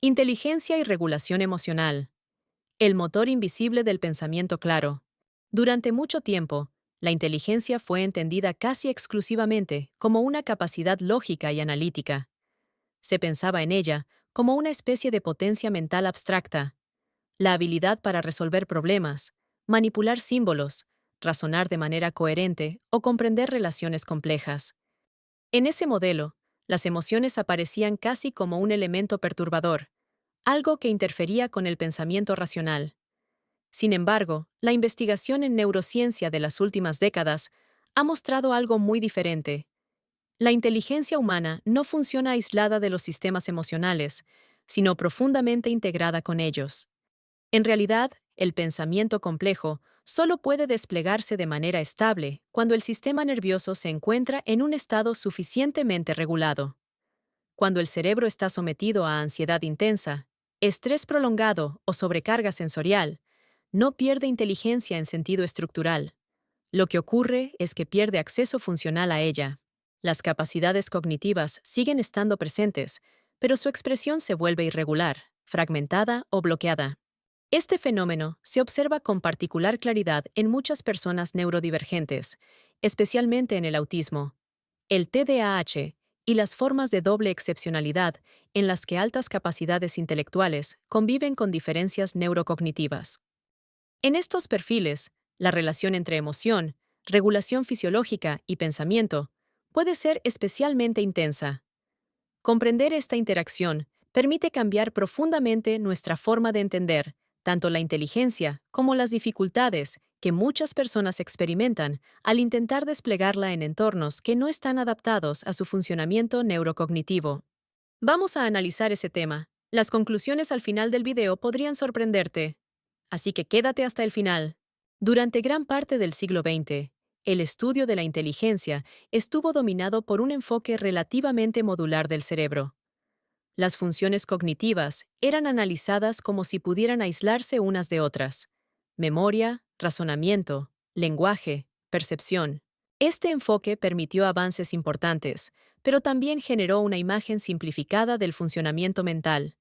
Inteligencia y regulación emocional. El motor invisible del pensamiento claro. Durante mucho tiempo, la inteligencia fue entendida casi exclusivamente como una capacidad lógica y analítica. Se pensaba en ella como una especie de potencia mental abstracta, la habilidad para resolver problemas, manipular símbolos, razonar de manera coherente o comprender relaciones complejas. En ese modelo, las emociones aparecían casi como un elemento perturbador, algo que interfería con el pensamiento racional. Sin embargo, la investigación en neurociencia de las últimas décadas ha mostrado algo muy diferente. La inteligencia humana no funciona aislada de los sistemas emocionales, sino profundamente integrada con ellos. En realidad, el pensamiento complejo solo puede desplegarse de manera estable cuando el sistema nervioso se encuentra en un estado suficientemente regulado. Cuando el cerebro está sometido a ansiedad intensa, estrés prolongado o sobrecarga sensorial, no pierde inteligencia en sentido estructural. Lo que ocurre es que pierde acceso funcional a ella. Las capacidades cognitivas siguen estando presentes, pero su expresión se vuelve irregular, fragmentada o bloqueada. Este fenómeno se observa con particular claridad en muchas personas neurodivergentes, especialmente en el autismo, el TDAH y las formas de doble excepcionalidad en las que altas capacidades intelectuales conviven con diferencias neurocognitivas. En estos perfiles, la relación entre emoción, regulación fisiológica y pensamiento puede ser especialmente intensa. Comprender esta interacción permite cambiar profundamente nuestra forma de entender tanto la inteligencia como las dificultades que muchas personas experimentan al intentar desplegarla en entornos que no están adaptados a su funcionamiento neurocognitivo. Vamos a analizar ese tema. Las conclusiones al final del video podrían sorprenderte, así que quédate hasta el final. Durante gran parte del siglo XX, el estudio de la inteligencia estuvo dominado por un enfoque relativamente modular del cerebro. Las funciones cognitivas eran analizadas como si pudieran aislarse unas de otras: memoria, razonamiento, lenguaje, percepción. Este enfoque permitió avances importantes, pero también generó una imagen simplificada del funcionamiento mental.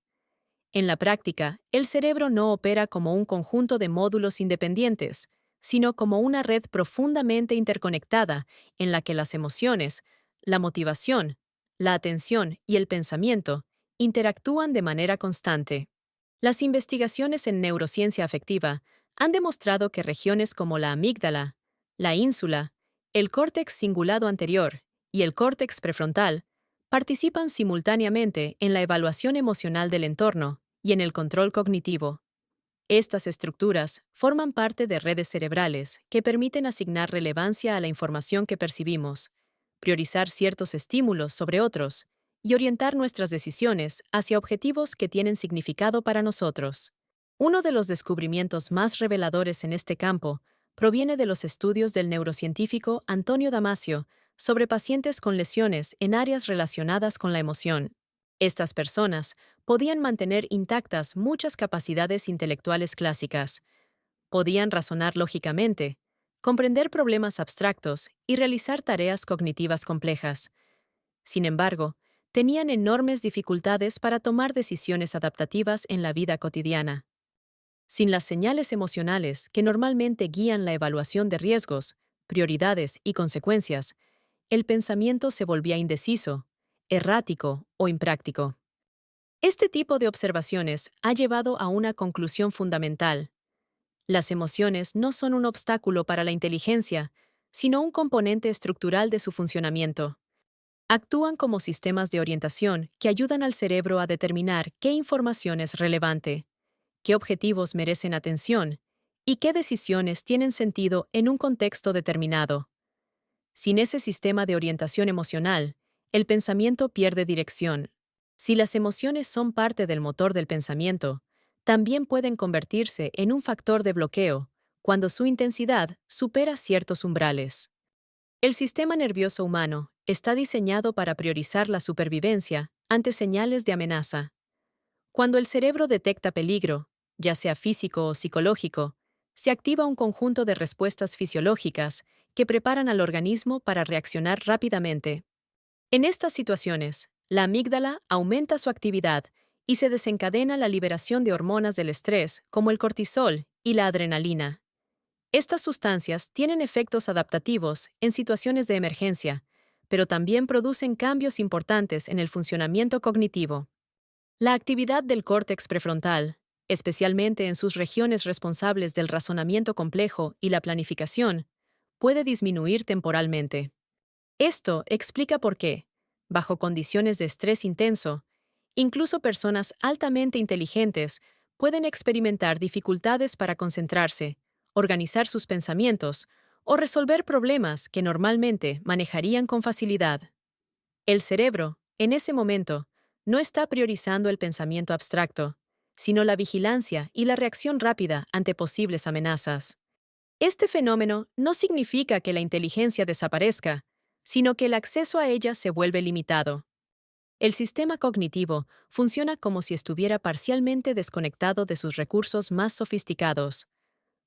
En la práctica, el cerebro no opera como un conjunto de módulos independientes, sino como una red profundamente interconectada en la que las emociones, la motivación, la atención y el pensamiento interactúan de manera constante. Las investigaciones en neurociencia afectiva han demostrado que regiones como la amígdala, la ínsula, el córtex cingulado anterior y el córtex prefrontal participan simultáneamente en la evaluación emocional del entorno y en el control cognitivo. Estas estructuras forman parte de redes cerebrales que permiten asignar relevancia a la información que percibimos, priorizar ciertos estímulos sobre otros y orientar nuestras decisiones hacia objetivos que tienen significado para nosotros. Uno de los descubrimientos más reveladores en este campo proviene de los estudios del neurocientífico Antonio Damasio sobre pacientes con lesiones en áreas relacionadas con la emoción. Estas personas podían mantener intactas muchas capacidades intelectuales clásicas, podían razonar lógicamente, comprender problemas abstractos y realizar tareas cognitivas complejas. Sin embargo, tenían enormes dificultades para tomar decisiones adaptativas en la vida cotidiana. Sin las señales emocionales que normalmente guían la evaluación de riesgos, prioridades y consecuencias, el pensamiento se volvía indeciso, errático o impráctico. Este tipo de observaciones ha llevado a una conclusión fundamental. Las emociones no son un obstáculo para la inteligencia, sino un componente estructural de su funcionamiento. Actúan como sistemas de orientación que ayudan al cerebro a determinar qué información es relevante, qué objetivos merecen atención y qué decisiones tienen sentido en un contexto determinado. Sin ese sistema de orientación emocional, el pensamiento pierde dirección. Si las emociones son parte del motor del pensamiento, también pueden convertirse en un factor de bloqueo cuando su intensidad supera ciertos umbrales. El sistema nervioso humano está diseñado para priorizar la supervivencia ante señales de amenaza. Cuando el cerebro detecta peligro, ya sea físico o psicológico, se activa un conjunto de respuestas fisiológicas que preparan al organismo para reaccionar rápidamente. En estas situaciones, la amígdala aumenta su actividad y se desencadena la liberación de hormonas del estrés, como el cortisol y la adrenalina. Estas sustancias tienen efectos adaptativos en situaciones de emergencia, pero también producen cambios importantes en el funcionamiento cognitivo. La actividad del córtex prefrontal, especialmente en sus regiones responsables del razonamiento complejo y la planificación, puede disminuir temporalmente. Esto explica por qué, bajo condiciones de estrés intenso, incluso personas altamente inteligentes pueden experimentar dificultades para concentrarse, organizar sus pensamientos o resolver problemas que normalmente manejarían con facilidad. El cerebro, en ese momento, no está priorizando el pensamiento abstracto, sino la vigilancia y la reacción rápida ante posibles amenazas. Este fenómeno no significa que la inteligencia desaparezca, sino que el acceso a ella se vuelve limitado. El sistema cognitivo funciona como si estuviera parcialmente desconectado de sus recursos más sofisticados.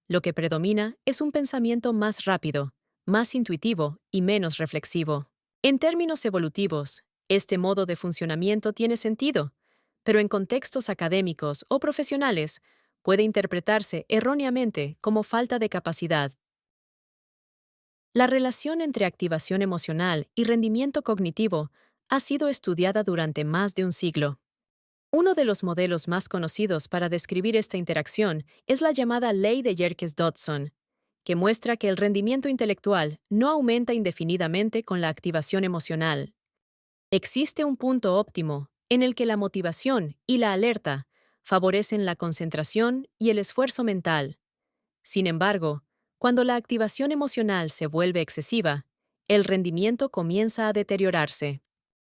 Lo que predomina es un pensamiento más rápido, más intuitivo y menos reflexivo. En términos evolutivos, este modo de funcionamiento tiene sentido, pero en contextos académicos o profesionales puede interpretarse erróneamente como falta de capacidad. La relación entre activación emocional y rendimiento cognitivo ha sido estudiada durante más de un siglo. Uno de los modelos más conocidos para describir esta interacción es la llamada ley de Yerkes-Dodson, que muestra que el rendimiento intelectual no aumenta indefinidamente con la activación emocional. Existe un punto óptimo en el que la motivación y la alerta favorecen la concentración y el esfuerzo mental. Sin embargo, cuando la activación emocional se vuelve excesiva, el rendimiento comienza a deteriorarse.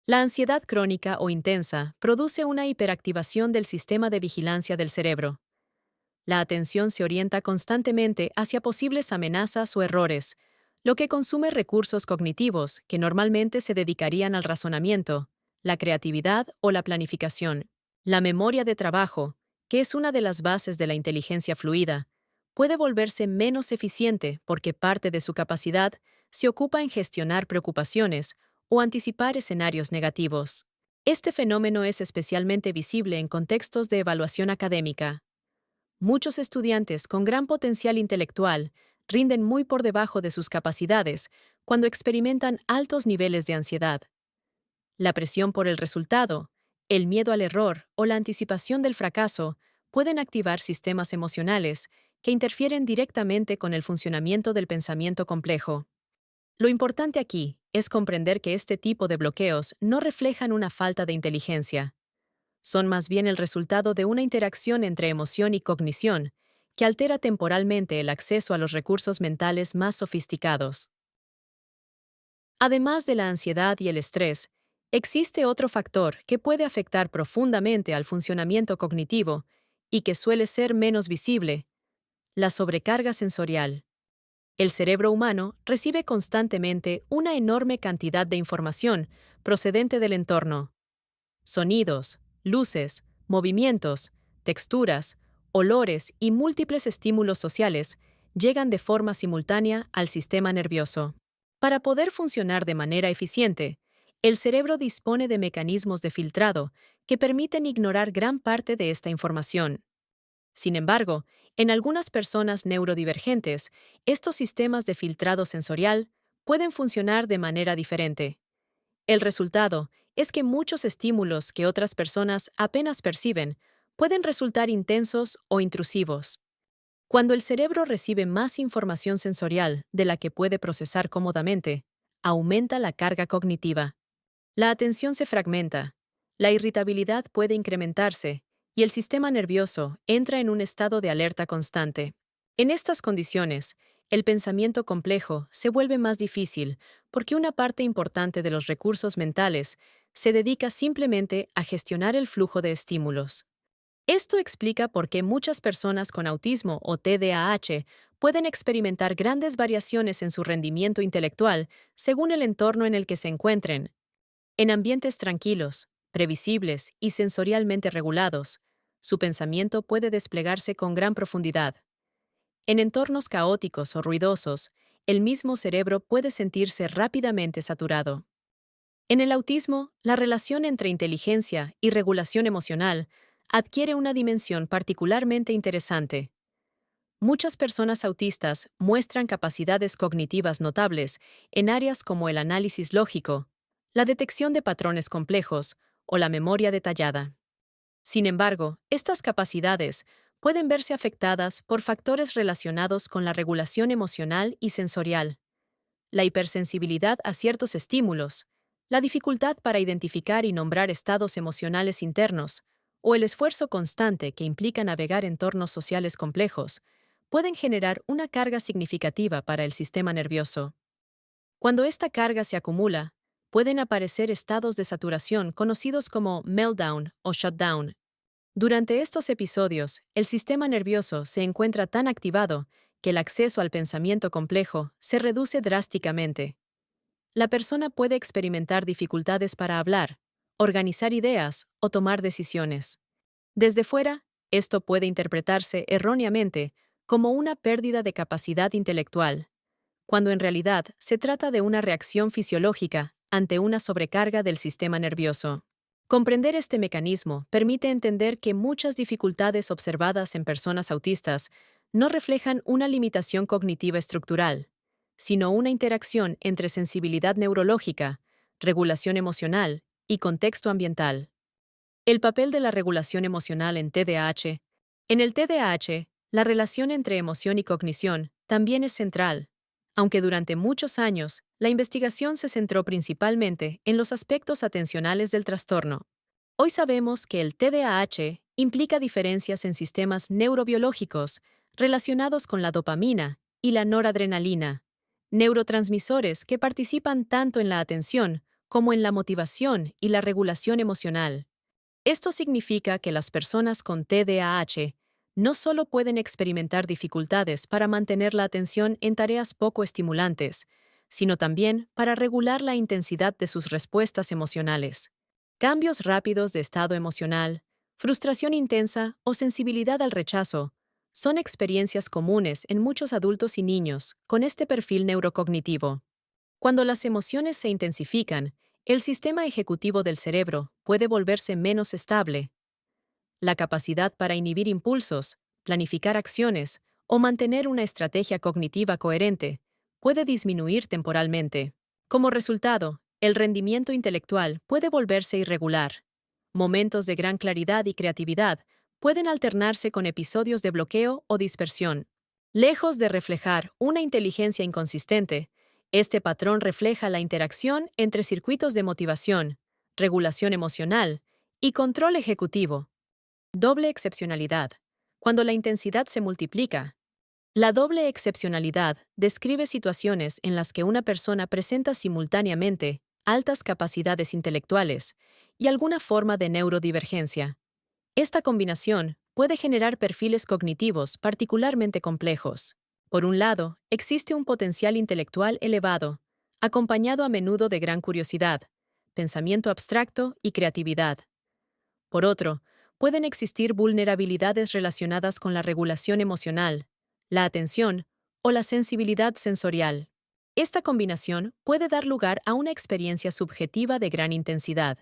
La ansiedad crónica o intensa produce una hiperactivación del sistema de vigilancia del cerebro. La atención se orienta constantemente hacia posibles amenazas o errores, lo que consume recursos cognitivos que normalmente se dedicarían al razonamiento, la creatividad o la planificación. La memoria de trabajo, que es una de las bases de la inteligencia fluida, puede volverse menos eficiente porque parte de su capacidad se ocupa en gestionar preocupaciones o anticipar escenarios negativos. Este fenómeno es especialmente visible en contextos de evaluación académica. Muchos estudiantes con gran potencial intelectual rinden muy por debajo de sus capacidades cuando experimentan altos niveles de ansiedad. La presión por el resultado, el miedo al error o la anticipación del fracaso pueden activar sistemas emocionales que interfieren directamente con el funcionamiento del pensamiento complejo. Lo importante aquí es comprender que este tipo de bloqueos no reflejan una falta de inteligencia. Son más bien el resultado de una interacción entre emoción y cognición que altera temporalmente el acceso a los recursos mentales más sofisticados. Además de la ansiedad y el estrés, existe otro factor que puede afectar profundamente al funcionamiento cognitivo y que suele ser menos visible: la sobrecarga sensorial. El cerebro humano recibe constantemente una enorme cantidad de información procedente del entorno. Sonidos, luces, movimientos, texturas, olores y múltiples estímulos sociales llegan de forma simultánea al sistema nervioso. Para poder funcionar de manera eficiente, el cerebro dispone de mecanismos de filtrado que permiten ignorar gran parte de esta información. Sin embargo, en algunas personas neurodivergentes, estos sistemas de filtrado sensorial pueden funcionar de manera diferente. El resultado es que muchos estímulos que otras personas apenas perciben pueden resultar intensos o intrusivos. Cuando el cerebro recibe más información sensorial de la que puede procesar cómodamente, aumenta la carga cognitiva. La atención se fragmenta, la irritabilidad puede incrementarse y el sistema nervioso entra en un estado de alerta constante. En estas condiciones, el pensamiento complejo se vuelve más difícil porque una parte importante de los recursos mentales se dedica simplemente a gestionar el flujo de estímulos. Esto explica por qué muchas personas con autismo o TDAH pueden experimentar grandes variaciones en su rendimiento intelectual según el entorno en el que se encuentren. En ambientes tranquilos, previsibles y sensorialmente regulados, su pensamiento puede desplegarse con gran profundidad. En entornos caóticos o ruidosos, el mismo cerebro puede sentirse rápidamente saturado. En el autismo, la relación entre inteligencia y regulación emocional adquiere una dimensión particularmente interesante. Muchas personas autistas muestran capacidades cognitivas notables en áreas como el análisis lógico, la detección de patrones complejos o la memoria detallada. Sin embargo, estas capacidades pueden verse afectadas por factores relacionados con la regulación emocional y sensorial, la hipersensibilidad a ciertos estímulos, la dificultad para identificar y nombrar estados emocionales internos, o el esfuerzo constante que implica navegar entornos sociales complejos, pueden generar una carga significativa para el sistema nervioso. Cuando esta carga se acumula, pueden aparecer estados de saturación conocidos como meltdown o shutdown. Durante estos episodios, el sistema nervioso se encuentra tan activado que el acceso al pensamiento complejo se reduce drásticamente. La persona puede experimentar dificultades para hablar, organizar ideas o tomar decisiones. Desde fuera, esto puede interpretarse erróneamente como una pérdida de capacidad intelectual, cuando en realidad se trata de una reacción fisiológica ante una sobrecarga del sistema nervioso. Comprender este mecanismo permite entender que muchas dificultades observadas en personas autistas no reflejan una limitación cognitiva estructural, sino una interacción entre sensibilidad neurológica, regulación emocional y contexto ambiental. El papel de la regulación emocional en TDAH. En el TDAH, la relación entre emoción y cognición también es central, aunque durante muchos años la investigación se centró principalmente en los aspectos atencionales del trastorno. Hoy sabemos que el TDAH implica diferencias en sistemas neurobiológicos relacionados con la dopamina y la noradrenalina, neurotransmisores que participan tanto en la atención como en la motivación y la regulación emocional. Esto significa que las personas con TDAH no solo pueden experimentar dificultades para mantener la atención en tareas poco estimulantes, sino también para regular la intensidad de sus respuestas emocionales. Cambios rápidos de estado emocional, frustración intensa o sensibilidad al rechazo son experiencias comunes en muchos adultos y niños con este perfil neurocognitivo. Cuando las emociones se intensifican, el sistema ejecutivo del cerebro puede volverse menos estable. La capacidad para inhibir impulsos, planificar acciones o mantener una estrategia cognitiva coherente puede disminuir temporalmente. Como resultado, el rendimiento intelectual puede volverse irregular. Momentos de gran claridad y creatividad pueden alternarse con episodios de bloqueo o dispersión. Lejos de reflejar una inteligencia inconsistente, este patrón refleja la interacción entre circuitos de motivación, regulación emocional y control ejecutivo. Doble excepcionalidad. Cuando la intensidad se multiplica. La doble excepcionalidad describe situaciones en las que una persona presenta simultáneamente altas capacidades intelectuales y alguna forma de neurodivergencia. Esta combinación puede generar perfiles cognitivos particularmente complejos. Por un lado, existe un potencial intelectual elevado, acompañado a menudo de gran curiosidad, pensamiento abstracto y creatividad. Por otro, pueden existir vulnerabilidades relacionadas con la regulación emocional, la atención o la sensibilidad sensorial. Esta combinación puede dar lugar a una experiencia subjetiva de gran intensidad.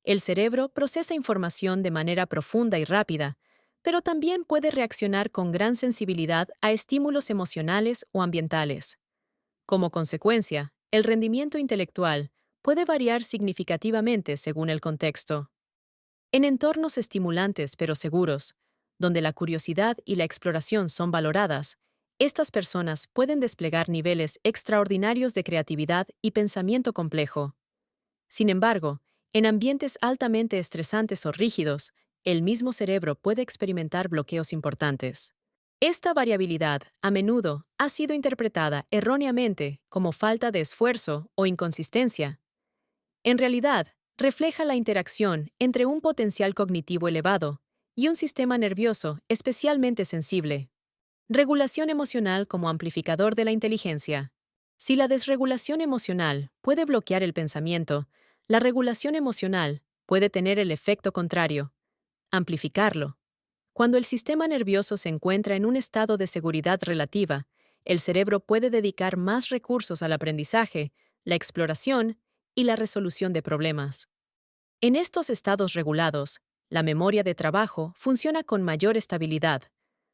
El cerebro procesa información de manera profunda y rápida, pero también puede reaccionar con gran sensibilidad a estímulos emocionales o ambientales. Como consecuencia, el rendimiento intelectual puede variar significativamente según el contexto. En entornos estimulantes pero seguros, donde la curiosidad y la exploración son valoradas, estas personas pueden desplegar niveles extraordinarios de creatividad y pensamiento complejo. Sin embargo, en ambientes altamente estresantes o rígidos, el mismo cerebro puede experimentar bloqueos importantes. Esta variabilidad, a menudo, ha sido interpretada erróneamente como falta de esfuerzo o inconsistencia. En realidad, refleja la interacción entre un potencial cognitivo elevado y un sistema nervioso especialmente sensible. Regulación emocional como amplificador de la inteligencia. Si la desregulación emocional puede bloquear el pensamiento, la regulación emocional puede tener el efecto contrario, amplificarlo. Cuando el sistema nervioso se encuentra en un estado de seguridad relativa, el cerebro puede dedicar más recursos al aprendizaje, la exploración y la resolución de problemas. En estos estados regulados, La memoria de trabajo funciona con mayor estabilidad,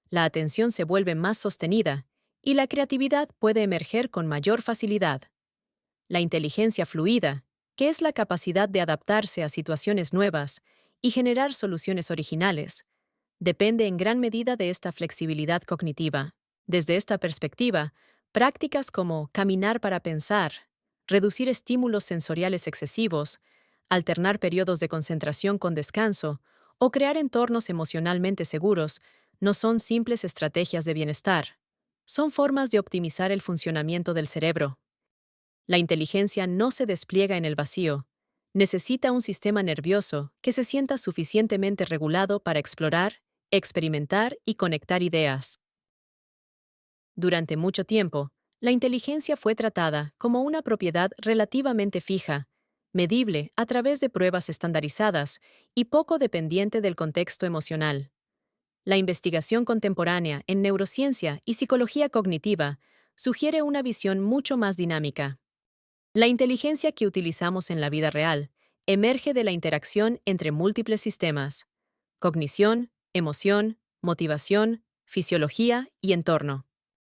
la atención se vuelve más sostenida y la creatividad puede emerger con mayor facilidad. La inteligencia fluida, que es la capacidad de adaptarse a situaciones nuevas y generar soluciones originales, depende en gran medida de esta flexibilidad cognitiva. Desde esta perspectiva, prácticas como caminar para pensar, reducir estímulos sensoriales excesivos, alternar periodos de concentración con descanso o crear entornos emocionalmente seguros no son simples estrategias de bienestar, son formas de optimizar el funcionamiento del cerebro. La inteligencia no se despliega en el vacío. Necesita un sistema nervioso que se sienta suficientemente regulado para explorar, experimentar y conectar ideas. Durante mucho tiempo, la inteligencia fue tratada como una propiedad relativamente fija, medible a través de pruebas estandarizadas y poco dependiente del contexto emocional. La investigación contemporánea en neurociencia y psicología cognitiva sugiere una visión mucho más dinámica. La inteligencia que utilizamos en la vida real emerge de la interacción entre múltiples sistemas: cognición, emoción, motivación, fisiología y entorno.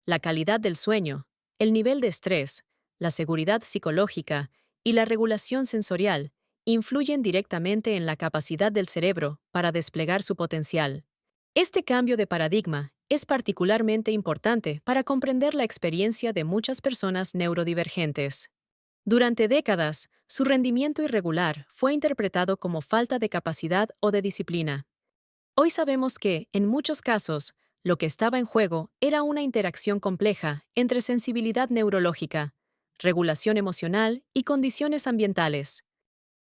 La calidad del sueño, el nivel de estrés, la seguridad psicológica y la regulación sensorial influyen directamente en la capacidad del cerebro para desplegar su potencial. Este cambio de paradigma es particularmente importante para comprender la experiencia de muchas personas neurodivergentes. Durante décadas, su rendimiento irregular fue interpretado como falta de capacidad o de disciplina. Hoy sabemos que, en muchos casos, lo que estaba en juego era una interacción compleja entre sensibilidad neurológica, regulación emocional y condiciones ambientales.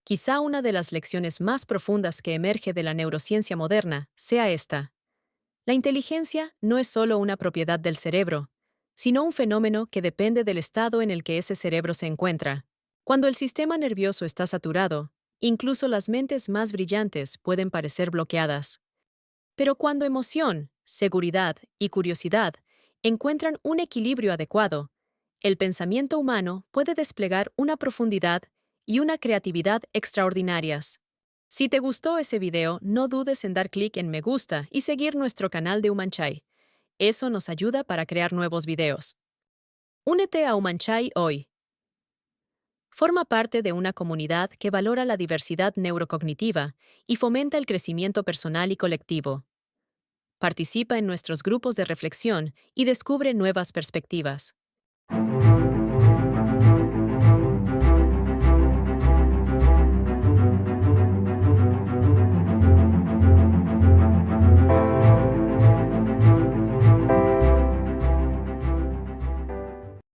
Quizá una de las lecciones más profundas que emerge de la neurociencia moderna sea esta: la inteligencia no es solo una propiedad del cerebro, sino un fenómeno que depende del estado en el que ese cerebro se encuentra. Cuando el sistema nervioso está saturado, incluso las mentes más brillantes pueden parecer bloqueadas. Pero cuando emoción, seguridad y curiosidad encuentran un equilibrio adecuado, el pensamiento humano puede desplegar una profundidad y una creatividad extraordinarias. Si te gustó ese video, no dudes en dar clic en me gusta y seguir nuestro canal de Umanchai. Eso nos ayuda para crear nuevos videos. Únete a Umanchai hoy. Forma parte de una comunidad que valora la diversidad neurocognitiva y fomenta el crecimiento personal y colectivo. Participa en nuestros grupos de reflexión y descubre nuevas perspectivas.